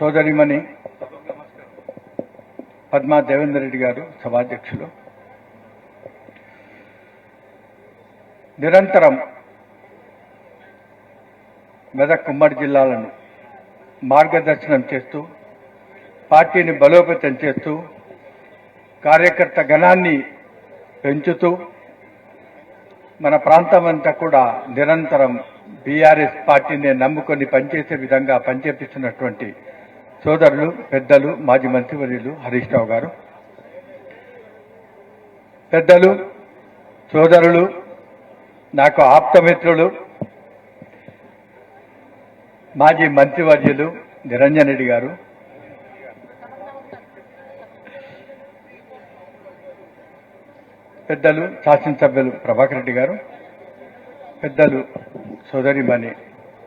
సోదరిమణి పద్మా దేవేందర్ రెడ్డి గారు సభాధ్యక్షులు, నిరంతరం మెదక్ ఉమ్మడి జిల్లాలను మార్గదర్శనం చేస్తూ పార్టీని బలోపేతం చేస్తూ కార్యకర్త గణాన్ని పెంచుతూ మన ప్రాంతం అంతా కూడా నిరంతరం బీఆర్ఎస్ పార్టీని నమ్ముకొని పనిచేసే విధంగా పనిచేపిస్తున్నటువంటి సోదరులు, పెద్దలు, మాజీ మంత్రివర్యులు హరీష్ రావు గారు, పెద్దలు, సోదరులు, నాకు ఆప్తమిత్రులు, మాజీ మంత్రివర్యులు నిరంజన్ రెడ్డి గారు, పెద్దలు శాసనసభ్యులు ప్రభాకర్ రెడ్డి గారు, పెద్దలు సోదరిమణి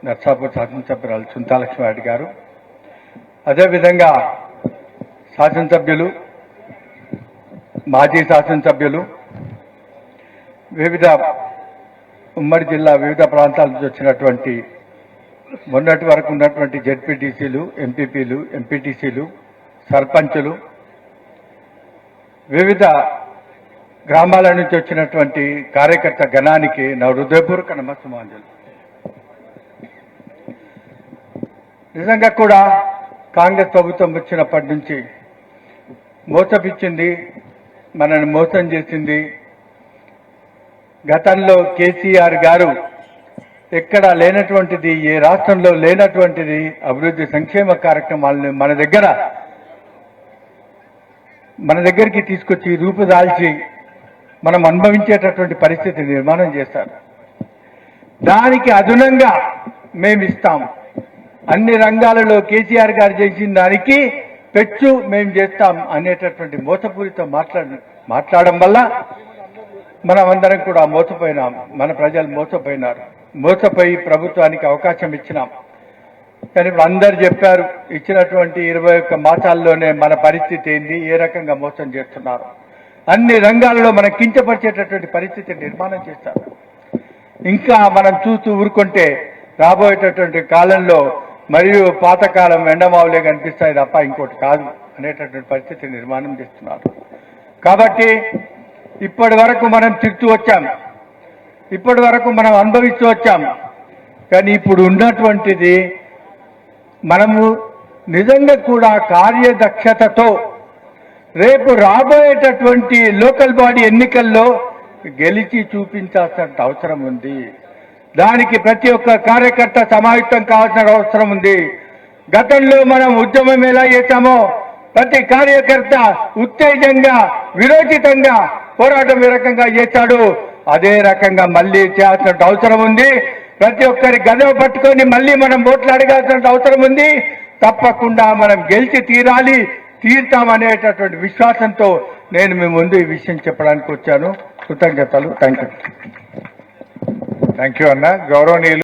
నర్సాపూర్ శాసనసభ్యురాలు సుంతాలక్ష్మారెడ్డి గారు, అదేవిధంగా శాసనసభ్యులు, మాజీ శాసనసభ్యులు, వివిధ ఉమ్మడి జిల్లా వివిధ ప్రాంతాల నుంచి వచ్చినటువంటి మొన్నటి వరకు ఉన్నటువంటి జెడ్పీటీసీలు, ఎంపీపీలు, ఎంపీటీసీలు, సర్పంచులు, వివిధ గ్రామాల నుంచి వచ్చినటువంటి కార్యకర్త గణానికి నా హృదయపూర్వక నమస్సుమాంజలు. నిజంగా కూడా కాంగ్రెస్ ప్రభుత్వం వచ్చినప్పటి నుంచి మోసపిచ్చింది, మనల్ని మోసం చేసింది. గతంలో కేసీఆర్ గారు ఎక్కడ లేనటువంటిది, ఏ రాష్ట్రంలో లేనటువంటిది అభివృద్ధి సంక్షేమ కార్యక్రమాలను మన దగ్గరికి తీసుకొచ్చి రూపుదాల్చి మనం అనుభవించేటటువంటి పరిస్థితి నిర్మాణం చేస్తారు. దానికి అదనంగా మేము ఇస్తాం, అన్ని రంగాలలో కేసీఆర్ గారు చేసిన దానికి పెచ్చు మేము చేస్తాం అనేటటువంటి మోసపూరిత మాట్లాడడం వల్ల మనం అందరం కూడా మోసపోయినాం. మన ప్రజలు మోసపోయినారు. మోసపోయి ప్రభుత్వానికి అవకాశం ఇచ్చినాం. కానీ ఇప్పుడు అందరు చెప్పారు, ఇచ్చినటువంటి 21 మాసాల్లోనే మన పరిస్థితి ఏంది, ఏ రకంగా మోసం చేస్తున్నారు, అన్ని రంగాలలో మనం కించపరిచేటటువంటి పరిస్థితి నిర్మాణం చేస్తారు. ఇంకా మనం చూస్తూ ఊరుకుంటే రాబోయేటటువంటి కాలంలో మరియు పాతకాలం ఎండమావులే కనిపిస్తాయి తప్ప ఇంకోటి కాదు అనేటటువంటి పరిస్థితి నిర్మాణం చేస్తున్నారు. కాబట్టి ఇప్పటి వరకు మనం తిరుగుతూ వచ్చాం, ఇప్పటి వరకు మనం అనుభవిస్తూ వచ్చాం. కానీ ఇప్పుడు ఉన్నటువంటిది మనము నిజంగా కూడా కార్యదక్షతతో రేపు రాబోయేటటువంటి లోకల్ బాడీ ఎన్నికల్లో గెలిచి చూపించాల్సిన అవసరం ఉంది. దానికి ప్రతి ఒక్క కార్యకర్త సమాయుక్తం కావాల్సిన అవసరం ఉంది. గతంలో మనం ఉద్యమం ఎలా చేశామో ప్రతి కార్యకర్త ఉత్తేజంగా, విరోచితంగా పోరాటం ఏ రకంగా చేశాడు, అదే రకంగా మళ్ళీ చేయాల్సిన అవసరం ఉంది. ప్రతి ఒక్కరి గదవ పట్టుకొని మళ్ళీ మనం ఓట్లు అడగాల్సిన అవసరం ఉంది. తప్పకుండా మనం గెలిచి తీరుతామనేటటువంటి విశ్వాసంతో నేను మీ ముందు ఈ విషయం చెప్పడానికి వచ్చాను. కృతజ్ఞతలు. థ్యాంక్ యూ అన్న. గౌరవనీయులు